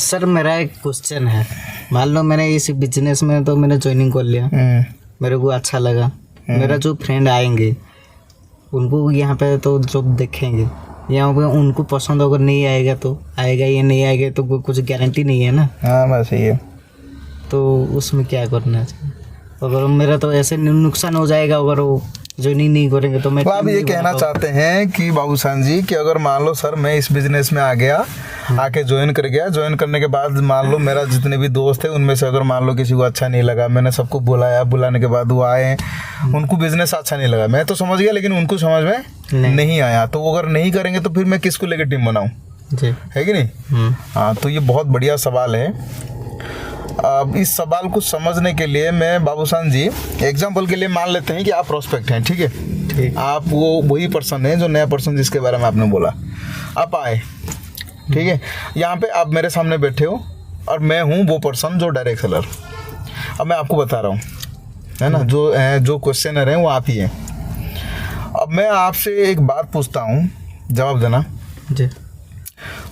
Sir मेरा एक question है। मान लो मैंने इस बिजनेस में तो मैंने ज्वाइनिंग कर लिया, मेरे को अच्छा लगा। मेरा जो फ्रेंड आएंगे उनको यहाँ पे तो जॉब देखेंगे, यहाँ पे उनको पसंद अगर नहीं आएगा तो आएगा या नहीं आएगा तो कुछ गारंटी नहीं है ना। हाँ बस ये तो उसमें क्या करना चाहिए? अगर मेरा तो ऐसे नुकसान हो जाएगा अगर वो ज्वाइनिंग नहीं करेंगे तो मैं। तो आप ये कहना चाहते हैं कि बाबूसान जी कि अगर मान लो सर मैं इस बिजनेस में आ गया, आके ज्वाइन कर गया, ज्वाइन करने के बाद मान लो मेरा जितने भी दोस्त है उनमें से अगर मान लो किसी को अच्छा नहीं लगा, मैंने सबको बुलाया, बुलाने के बाद वो आए, उनको बिजनेस अच्छा नहीं लगा, मैं तो समझ गया लेकिन उनको समझ में नहीं आया, तो वो अगर नहीं करेंगे तो फिर मैं किसको लेकर टीम बनाऊँ, है कि नहीं? हाँ, तो ये बहुत बढ़िया सवाल है। अब इस सवाल को समझने के लिए मैं बाबूसान जी एग्जाम्पल के लिए मान लेते हैं कि आप प्रोस्पेक्ट हैं, ठीक है? आप वो वही पर्सन है जो नया पर्सन जिसके बारे में आपने बोला, आप आए, ठीक है? यहाँ पे आप मेरे सामने बैठे हो और मैं हूँ वो पर्सन जो डायरेक्ट सेलर। अब मैं आपको बता रहा हूँ, है ना, जो क्वेश्चनर है वो आप ही हैं। अब मैं आपसे एक बात पूछता हूँ, जवाब देना जी।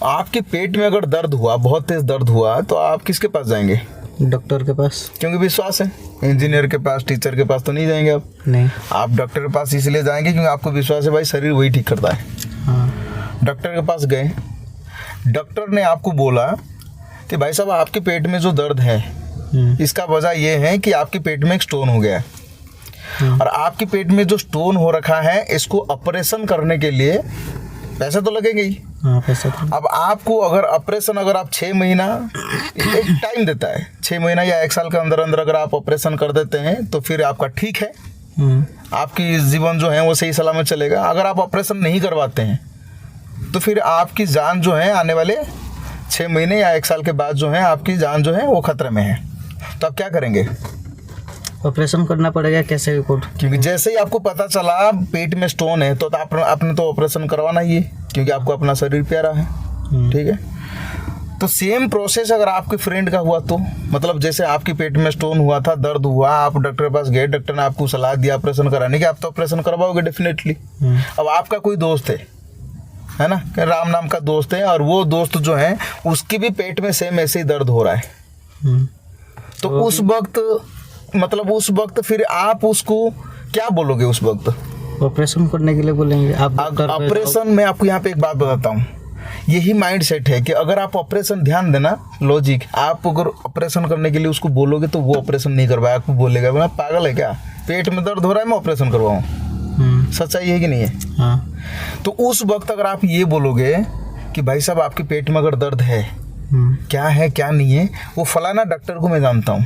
आपके पेट में अगर दर्द हुआ, बहुत तेज दर्द हुआ, तो आप किसके पास जाएंगे? डॉक्टर के पास। क्योंकि विश्वास है। इंजीनियर के पास, टीचर के पास तो नहीं जाएंगे आप। नहीं, आप डॉक्टर के पास इसलिए जाएंगे क्योंकि आपको विश्वास है भाई शरीर वही ठीक करता है। हाँ। डॉक्टर के पास गए, डॉक्टर ने आपको बोला कि भाई साहब आपके पेट में जो दर्द है इसका वजह यह है कि आपके पेट में एक स्टोन हो गया है और आपके पेट में जो स्टोन हो रखा है इसको ऑपरेशन करने के लिए पैसे तो लगेंगे ही। हाँ, पैसा तो। अब आपको अगर ऑपरेशन अगर आप 6 महीना एक टाइम देता है, 6 महीना या 1 साल के अंदर अंदर अगर आप ऑपरेशन कर देते हैं तो फिर आपका ठीक है, आपकी जीवन जो है वो सही सलामत चलेगा। अगर आप ऑपरेशन नहीं करवाते हैं तो फिर आपकी जान जो है आने वाले 6 महीने या 1 साल के बाद जो है आपकी जान जो है वो खतरे में है। तो आप क्या करेंगे? ऑपरेशन करना पड़ेगा। कैसे रिपोर्ट? क्योंकि जैसे ही आपको पता चला पेट में स्टोन है तो आपने तो ऑपरेशन करवाना ही है क्योंकि आपको अपना शरीर प्यारा है, ठीक है? तो सेम प्रोसेस अगर आपके फ्रेंड का हुआ तो मतलब जैसे आपके पेट में स्टोन हुआ था, दर्द हुआ, आप डॉक्टर के पास गए, डॉक्टर ने आपको सलाह दिया ऑपरेशन कराने की, आप तो ऑपरेशन करवाओगे डेफिनेटली। अब आपका कोई दोस्त है ना, राम नाम का दोस्त है और वो दोस्त जो है उसके भी पेट में सेम ऐसे ही दर्द हो रहा है, तो उस वक्त मतलब उस वक्त फिर आप उसको क्या बोलोगे? उस वक्त ऑपरेशन करने के लिए बोलेंगे आप। ऑपरेशन मैं आपको यहाँ पे एक बात बताता हूँ, यही माइंड सेट है कि अगर आप ऑपरेशन, ध्यान देना लॉजिक, आप अगर ऑपरेशन करने के लिए उसको बोलोगे तो वो ऑपरेशन नहीं करवाए, आपको बोलेगा मैं पागल है क्या, पेट में दर्द हो रहा है मैं ऑपरेशन करवाऊँ। सच्चाई है कि नहीं है? हाँ। तो उस वक्त अगर आप ये बोलोगे कि भाई साहब आपके पेट में अगर दर्द है, क्या है क्या नहीं है, वो फलाना डॉक्टर को मैं जानता हूँ,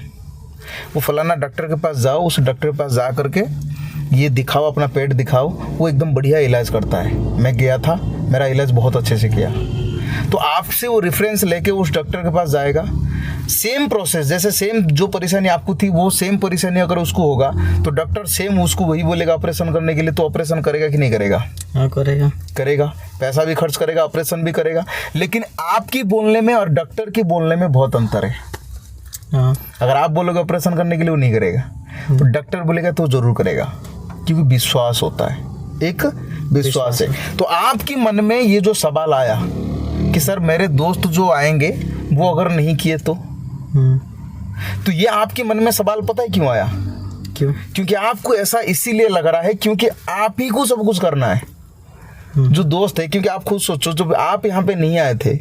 वो फलाना डॉक्टर के पास जाओ, उस डॉक्टर के पास जा करके ये दिखाओ, अपना पेट दिखाओ, वो एकदम बढ़िया इलाज करता है। मैं गया था, मेरा इलाज बहुत अच्छे से किया। तो आपसे वो रेफरेंस लेके उस डॉक्टर के पास जाएगा, सेम प्रोसेस, जैसे सेम जो परेशानी आपको थी वो सेम परेशानी अगर उसको होगा तो डॉक्टर सेम उसको वही बोलेगा ऑपरेशन करने के लिए, तो ऑपरेशन करेगा कि नहीं करेगा? हाँ, करेगा। पैसा भी खर्च करेगा, ऑपरेशन भी करेगा। लेकिन आपकी बोलने में और डॉक्टर की बोलने में बहुत अंतर है। हाँ। अगर आप बोलोगे ऑपरेशन करने के लिए वो नहीं करेगा, तो डॉक्टर बोलेगा तो जरूर करेगा, क्योंकि विश्वास होता है, एक विश्वास है। तो आपके मन में ये जो सवाल आया कि सर मेरे दोस्त जो आएंगे वो अगर नहीं किए तो ये आपके मन में सवाल पता है क्यों आया? क्यों? क्योंकि आपको ऐसा इसीलिए लग रहा है क्योंकि आप ही को सब कुछ करना है। जो दोस्त है, क्योंकि आप खुद सोचो, जब आप यहाँ पे नहीं आए थे,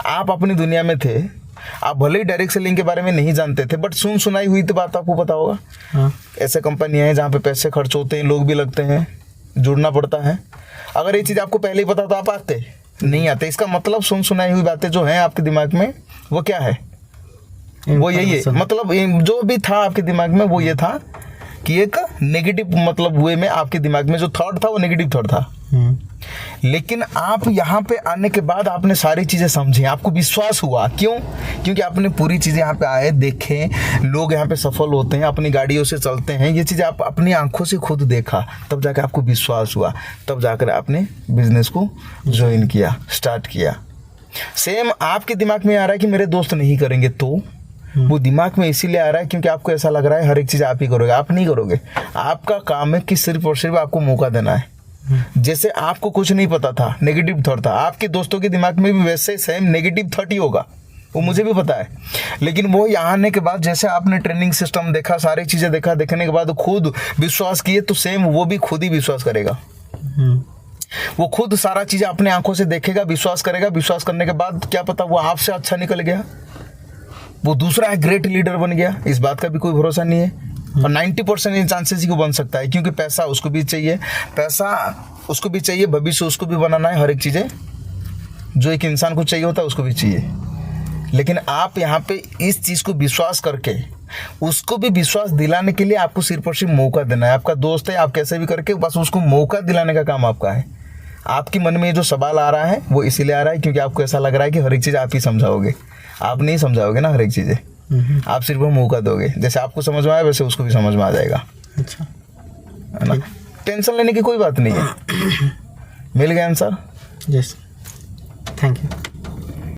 आप अपनी दुनिया में थे, आप भले ही डायरेक्ट सेलिंग के बारे में नहीं जानते थे, बट सुनाई हुई तो बात आपको पता होगा। हाँ। ऐसे कंपनियां हैं जहाँ पे पैसे खर्च होते हैं, लोग भी लगते हैं, जुड़ना पड़ता है। अगर ये चीज़ आपको पहले ही पता तो आप आते नहीं आते। इसका मतलब सुनाई हुई बातें जो हैं आपके दिमाग में वो क्या है? वो यही है, मतलब जो भी था आपके दिमाग में वो ये था कि एक नेगेटिव मतलब वे में आपके दिमाग में जो थॉट था वो नेगेटिव थॉट था। लेकिन आप यहाँ पे आने के बाद आपने सारी चीज़ें समझी, आपको विश्वास हुआ। क्यों? क्योंकि आपने पूरी चीज़ें यहाँ पे आए, देखे, लोग यहाँ पे सफल होते हैं, अपनी गाड़ियों से चलते हैं, ये चीज़ें आप अपनी आंखों से खुद देखा, तब जाकर आपको विश्वास हुआ, तब जाकर आपने बिजनेस को ज्वाइन किया, स्टार्ट किया। सेम आपके दिमाग में आ रहा है कि मेरे दोस्त नहीं करेंगे, तो वो दिमाग में इसीलिए आ रहा है क्योंकि आपको ऐसा लग रहा है हर एक चीज़ आप ही करोगे। आप नहीं करोगे, आपका काम है कि सिर्फ और सिर्फ आपको मौका देना है। जैसे आपको कुछ नहीं पता था, नेगेटिव थॉट था, आपके दोस्तों के दिमाग में भी वैसे सेम नेगेटिव थॉट ही होगा। वो मुझे भी पता है, लेकिन वो यहाँ आने के बाद जैसे आपने ट्रेनिंग सिस्टम देखा, सारी चीज़ें देखा, देखने के बाद खुद विश्वास किए, तो सेम वो भी खुद ही विश्वास करेगा। वो खुद सारा चीज़ें अपने आंखों से देखेगा, विश्वास करेगा। विश्वास करने के बाद क्या पता वो आपसे अच्छा निकल गया, वो दूसरा एक ग्रेट लीडर बन गया, इस बात का भी कोई भरोसा नहीं है। और 90% चांसेस ही को बन सकता है, क्योंकि पैसा उसको भी चाहिए, पैसा उसको भी चाहिए, भविष्य उसको भी बनाना है, हर एक चीज़ें जो एक इंसान को चाहिए होता है उसको भी चाहिए। लेकिन आप यहाँ पे इस चीज़ को विश्वास करके उसको भी विश्वास दिलाने के लिए आपको सिर्फ और सिर्फ मौका देना है। आपका दोस्त है, आप कैसे भी करके बस उसको मौका दिलाने का काम आपका है। आपके मन में जो सवाल आ रहा है वो इसीलिए आ रहा है क्योंकि आपको ऐसा लग रहा है कि हर एक चीज़ आप ही समझाओगे। आप नहीं समझाओगे ना हर एक चीज़ें, आप सिर्फ वो मौका दोगे। जैसे आपको समझ में आया वैसे उसको भी समझ में आ जाएगा। अच्छा, है ना? टेंशन लेने की कोई बात नहीं है। मिल गया आंसर? Yes, thank you.